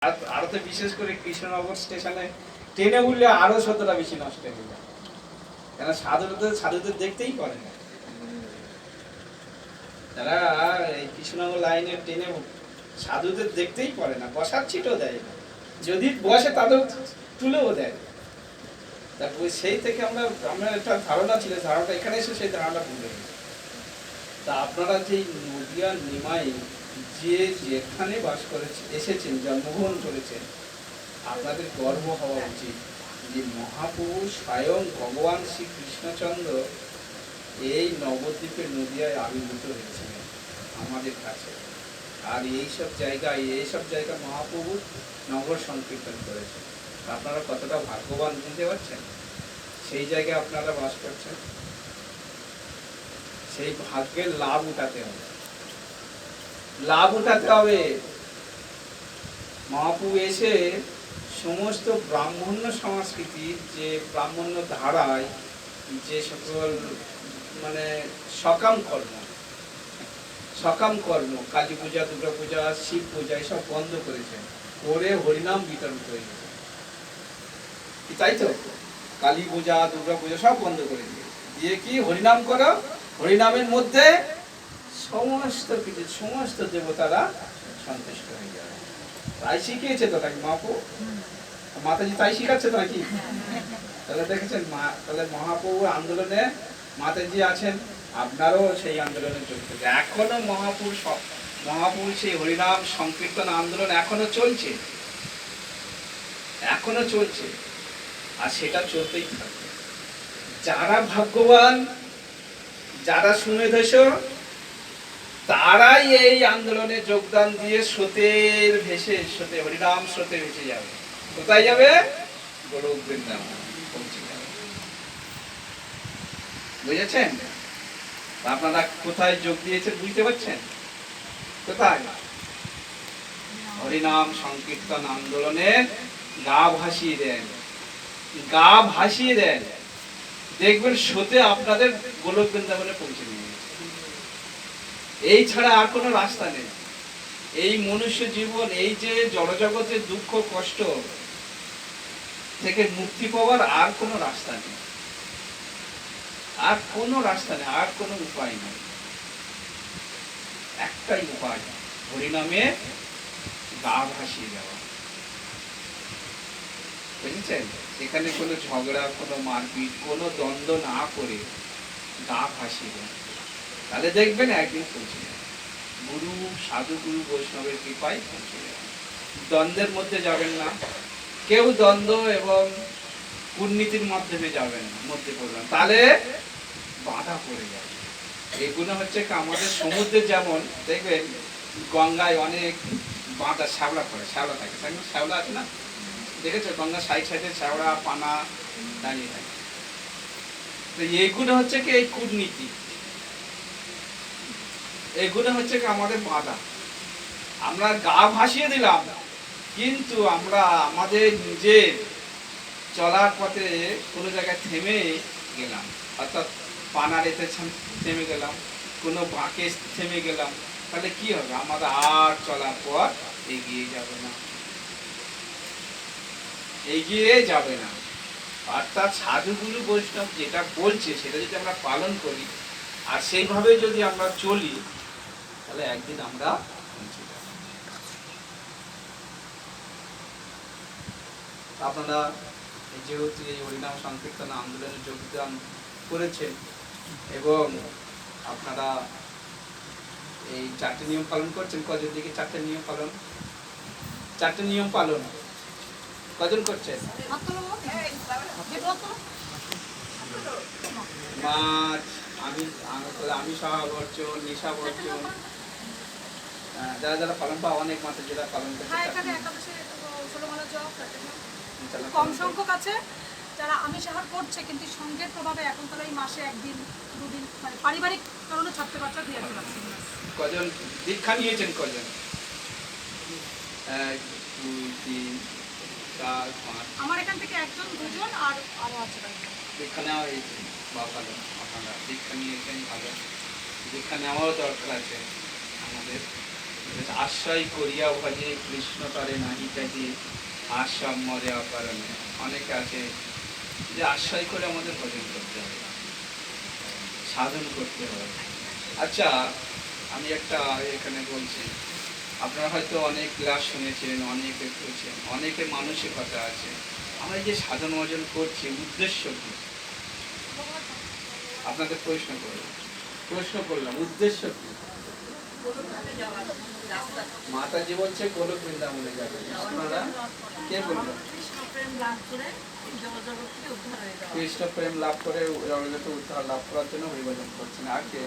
আরো তো বিশেষ করে কৃষ্ণনগর স্টেশনে ট্রেনে উঠলে আরো ১৭টা বেশি নষ্ট হয়ে যায়। কেন সাধুদের দেখতেই পারে না। তারা এই কৃষ্ণনগর লাইনের ট্রেনে সাধুদের দেখতেই পারে না, বসার ছিটও দেয় না। যদি বসে তাদের তুলেও দেয়। তারপরে সেই থেকে আমরা একটা ধারণা ছিল, ধারণাটা এখানে এসে সেই ধারণাটা ভুলে গেছে। তা আপনারা যে নদিয়ার নিমাই যে যেখানে বাস করেছে এসেছেন, জন্মগ্রহণ করেছেন, আপনাদের গর্ব হওয়া উচিত যে মহাপ্রভু স্বয়ং ভগবান শ্রী কৃষ্ণচন্দ্র এই নবদ্বীপের নদিয়ায় আবির্ভূত হয়েছিলেন আমাদের কাছে। আর এইসব জায়গায় মহাপ্রভু নগর সংকীর্তন করেছেন। আপনারা কতটা ভাগ্যবান বুঝতে পারছেন? সেই জায়গায় আপনারা বাস করছেন, সেই ভাগ্যের লাভ উঠাতে হবে। মহাপ্রভু এসে সমস্ত ব্রাহ্মণ্য সংস্কৃতির যে ব্রাহ্মণ্য ধারায় যে সকল মানে সকাম কর্ম কালী পূজা, দুর্গা পূজা, শিব পূজা এসব বন্ধ করেছেন, করে হরিনাম বিতরণ করে দিয়েছেন। তাই তো কালী পূজা, দুর্গা পূজা সব বন্ধ করে দিয়ে কি হরিনাম করো, হরিনামের মধ্যে সমস্ত দেবতারা সন্তুষ্ট হয়ে যাবে। তাই শিখিয়েছে তো নাকি মহাপ্রভু, মাতাজি তাই শিখাচ্ছে তো নাকি? তাহলে দেখেছেন তাহলে মহাপ্রভুর আন্দোলনে মাতাজি আছেন, আপনারও সেই আন্দোলনে চলছে। এখনো মহাপ্রভুর সেই হরিনাম সংকীর্তন আন্দোলন এখনো চলছে, আর সেটা চলতেই থাকবে। যারা ভাগ্যবান, যারা সুমেধস, তারাই এই আন্দোলনে যোগদান দিয়ে হরিনাম স্রোতে ভেসে যাবে। কোথায় যাবে? গোলক বৃন্দাবন পৌঁছে যাবে। বুঝেছেন? আপনারা কোথায় যোগ দিয়েছেন বুঝতে পারছেন? কোথায়? হরিনাম সংকীর্তন আন্দোলনে গা ভাসিয়ে দেন, দেখবেন স্রোতে আপনাদের গোলক বৃন্দাবনে পৌঁছে নিয়ে গেছে। এই ছাড়া আর কোনো রাস্তা নেই। এই মনুষ্য জীবন, এই যে জড়জগতের দুঃখ কষ্ট থেকে মুক্তি পাওয়ার আর কোনো রাস্তা নেই, আর কোনো উপায় নেই। একটাই উপায়, হরিনামে গা ভাসিয়ে দেওয়া। বুঝেছেন? এখানে কোনো ঝগড়া, কোনো মারপিট, কোনো দ্বন্দ্ব না করে গা ভাসিয়ে দেওয়া, তাহলে দেখবেন একদিন পৌঁছে যাবে। সাধু গুরু বৈষ্ণবের কৃপায় পৌঁছে যাবে। দ্বন্দ্বের মধ্যে যাবেন না, কেউ দ্বন্দ্ব এবং কূটনীতির মাধ্যমে যাবেন না, মধ্যে পড়বেন, তাহলে বাধা পড়ে যাবে। এগুলো হচ্ছে আমাদের সমুদ্রে যেমন দেখবেন গঙ্গায় অনেক বাঁধা শ্যাওলা থাকে, শ্যাওলা আছে না, দেখেছো? গঙ্গা সাইডে শ্যাওলা পানা দাঁড়িয়ে থাকে। তো এইগুলো হচ্ছে কি এই কূটনীতি, এগুলো হচ্ছে কি আমাদের বাধা। আমরা গা ভাসিয়ে দিলাম, কিন্তু আমরা আমাদের নিজের চলার পথে কোনো জায়গায় থেমে গেলাম, অর্থাৎ পানারেতে থেমে গেলাম, কোনো বাঁকে থেমে গেলাম, তাহলে কি হবে? আমাদের আর চলার পথ এগিয়ে যাবে না। অর্থাৎ সাধুগুরু বৈষ্ণব যেটা বলছে সেটা যদি আমরা পালন করি আর সেইভাবে যদি আমরা চলি, তাহলে একদিন আমরা পৌঁছে যাব। আপনারা যেহেতু এই হরিনাম সংকীর্তন আন্দোলনে যোগদান করেছেন এবং আপনারা এই 4টে নিয়ম পালন করছেন, কজন দিকে 4টে নিয়ম পালন কজন করছেন? মাছ, আমি বর্জন, নিশা বর্জন, যারা পালন বা অনেক মাত্রা যারা পালন করছে, কম সংখ্যক আছে যারা আমিষ আহার করছে, কিন্তু সঙ্গের প্রভাবে এখন তারা এই মাসে একদিন দুদিন মানে পারিবারিক কারণে ছাড়তে পারছে। কজন দীক্ষা নিয়েছেন? কজন? 1 2 3 4 5। আমার এখান থেকে একজন, দুজন, আর আরো আছে দীক্ষা নেওয়া হয়েছে। বা ভালো, আপনারা দীক্ষা নিয়েছেন, ভালো। দীক্ষা নেওয়ারও দরকার আছে আমাদের। আশ্রয় করিয়া ভজে কৃষ্ণ তারে নাহি ত্যাগে আশা মরে অকারণে। অনেকে আছে যে আশ্রয় করে আমাদের ভজন করতে হবে, সাধন করতে হবে। আচ্ছা, আমি একটা এখানে বলছি, আপনারা হয়তো অনেক ক্লাস শুনেছেন, অনেকে করছেন, অনেকের মানসিকতা আছে। আমরা এই যে সাধন ভজন করছি, উদ্দেশ্য কি? আপনাদের প্রশ্ন করলাম, উদ্দেশ্য কি? মাতাজি বলছে গোলক বৃন্দাবনে যাবে। আপনারা কে বলবেন? কৃষ্ণ প্রেম লাভ করে জগৎ উদ্ধার লাভ করার জন্য হরিভজন করছেন। আর কে?